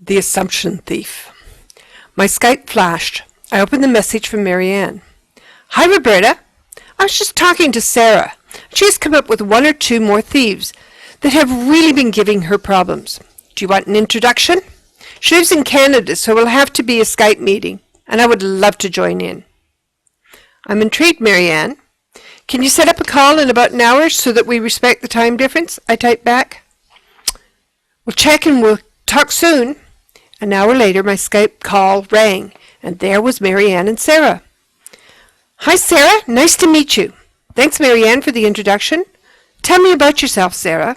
The Assumption Thief. My Skype flashed. I opened the message from Marianne. Hi, Roberta. I was just talking to Sarah. She has come up with one or two more thieves that have really been giving her problems. Do you want an introduction? She lives in Canada, so it will have to be a Skype meeting, and I would love to join in. I'm intrigued, Marianne. Can you set up a call in about an hour so that we respect the time difference? I typed back. We'll check and we'll talk soon. An hour later, my Skype call rang, and there was Marianne and Sarah. Hi, Sarah. Nice to meet you. Thanks, Marianne, for the introduction. Tell me about yourself, Sarah.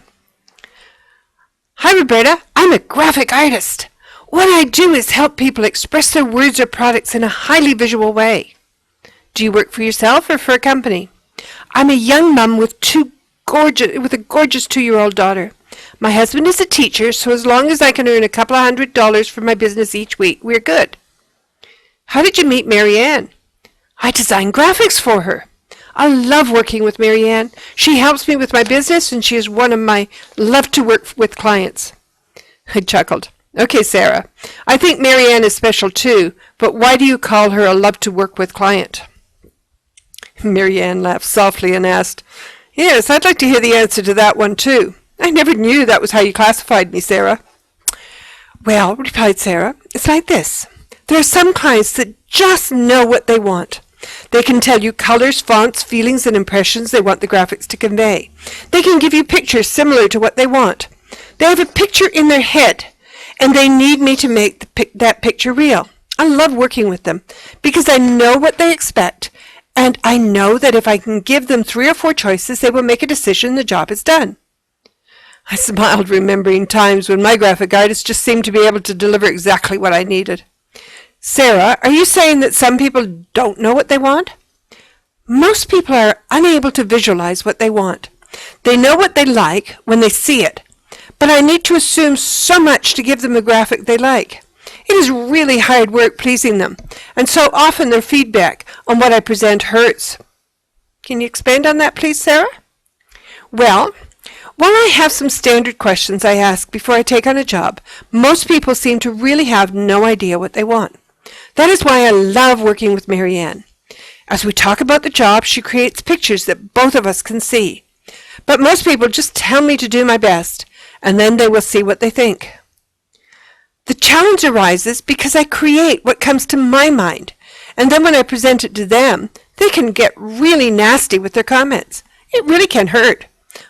Hi, Roberta. I'm a graphic artist. What I do is help people express their words or products in a highly visual way. Do you work for yourself or for a company? I'm a young mum with a gorgeous 2-year-old daughter. My husband is a teacher, so as long as I can earn a couple of $100 for my business each week, we're good. How did you meet Marianne? I design graphics for her. I love working with Marianne. She helps me with my business, and she is one of my love-to-work with clients. I chuckled. Okay, Sarah. I think Marianne is special too, but why do you call her a love-to-work-with client? Marianne laughed softly and asked, Yes, I'd like to hear the answer to that one too. I never knew that was how you classified me, Sarah. Well, replied Sarah, it's like this. There are some clients that just know what they want. They can tell you colors, fonts, feelings, and impressions they want the graphics to convey. They can give you pictures similar to what they want. They have a picture in their head, and they need me to make that picture real. I love working with them because I know what they expect, and I know that if I can give them 3 or 4 choices, they will make a decision and the job is done. I smiled, remembering times when my graphic artist just seemed to be able to deliver exactly what I needed. Sarah, are you saying that some people don't know what they want? Most people are unable to visualize what they want. They know what they like when they see it, but I need to assume so much to give them a graphic they like. It is really hard work pleasing them, and so often their feedback on what I present hurts. Can you expand on that, please, Sarah? Well, while I have some standard questions I ask before I take on a job, most people seem to really have no idea what they want. That is why I love working with Marianne. As we talk about the job, she creates pictures that both of us can see. But most people just tell me to do my best, and then they will see what they think. The challenge arises because I create what comes to my mind, and then when I present it to them, they can get really nasty with their comments. It really can hurt.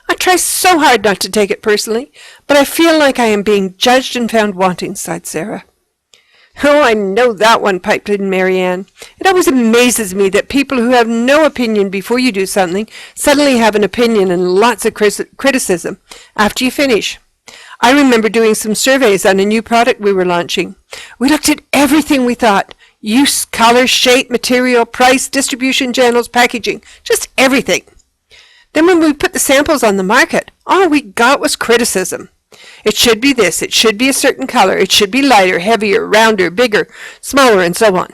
I try so hard not to take it personally, but I feel like I am being judged and found wanting, sighed Sarah. Oh, I know that one, piped in Marianne. It always amazes me that people who have no opinion before you do something suddenly have an opinion and lots of criticism after you finish. I remember doing some surveys on a new product we were launching. We looked at everything we thought. Use, color, shape, material, price, distribution channels, packaging, just everything. Then when we put the samples on the market, all we got was criticism. It should be this, it should be a certain color, it should be lighter, heavier, rounder, bigger, smaller, and so on.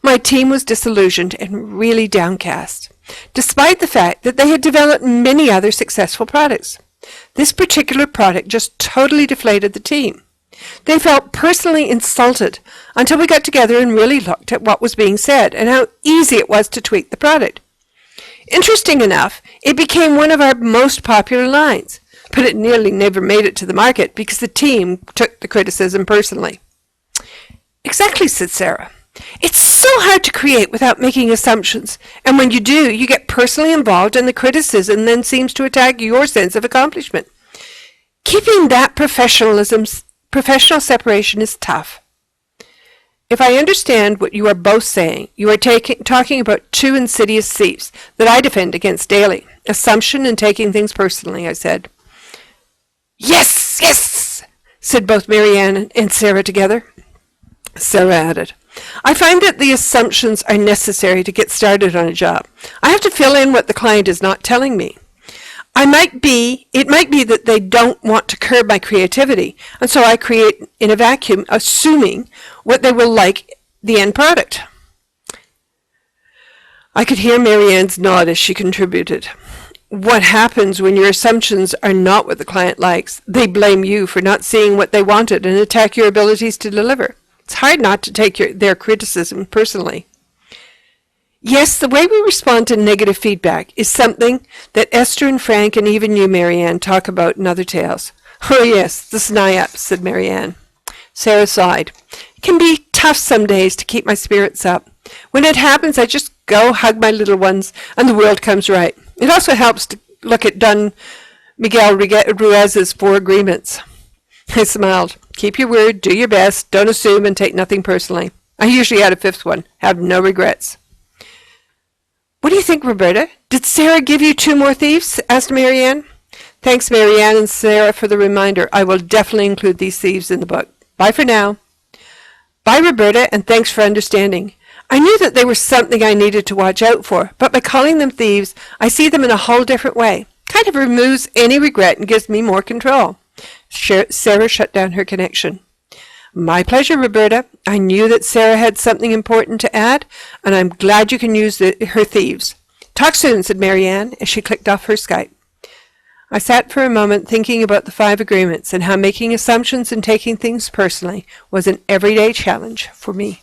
My team was disillusioned and really downcast, despite the fact that they had developed many other successful products. This particular product just totally deflated the team. They felt personally insulted until we got together and really looked at what was being said and how easy it was to tweak the product. Interesting enough, it became one of our most popular lines, but it nearly never made it to the market because the team took the criticism personally. Exactly, said Sarah. It's so hard to create without making assumptions, and when you do, you get personally involved and the criticism then seems to attack your sense of accomplishment. Keeping that professional separation is tough. If I understand what you are both saying, you are talking about 2 insidious thieves that I defend against daily. Assumption and taking things personally, I said. Yes, yes, said both Marianne and Sarah together. Sarah added, I find that the assumptions are necessary to get started on a job. I have to fill in what the client is not telling me. It might be that they don't want to curb my creativity, and so I create in a vacuum, assuming what they will like the end product. I could hear Marianne's nod as she contributed. what happens when your assumptions are not what the client likes. They blame you for not seeing what they wanted and attack your abilities to deliver. It's hard not to take their criticism personally. Yes, the way we respond to negative feedback is something that Esther and Frank and even you, Marianne, talk about in other tales. Oh yes, the SNIAP, said Marianne. Sarah sighed. It can be tough some days to keep my spirits up. When it happens, I just go hug my little ones and the world comes right. It also helps to look at Don Miguel Ruiz's 4 agreements. I smiled. Keep your word, do your best, don't assume, and take nothing personally. I usually add a 5th one. Have no regrets. What do you think, Roberta? Did Sarah give you 2 more thieves? Asked Marianne. Thanks, Marianne and Sarah, for the reminder. I will definitely include these thieves in the book. Bye for now. Bye, Roberta, and thanks for understanding. I knew that they were something I needed to watch out for, but by calling them thieves, I see them in a whole different way. Kind of removes any regret and gives me more control. Sarah shut down her connection. My pleasure, Roberta. I knew that Sarah had something important to add, and I'm glad you can use her thieves. Talk soon, said Marianne, as she clicked off her Skype. I sat for a moment thinking about the 5 agreements and how making assumptions and taking things personally was an everyday challenge for me.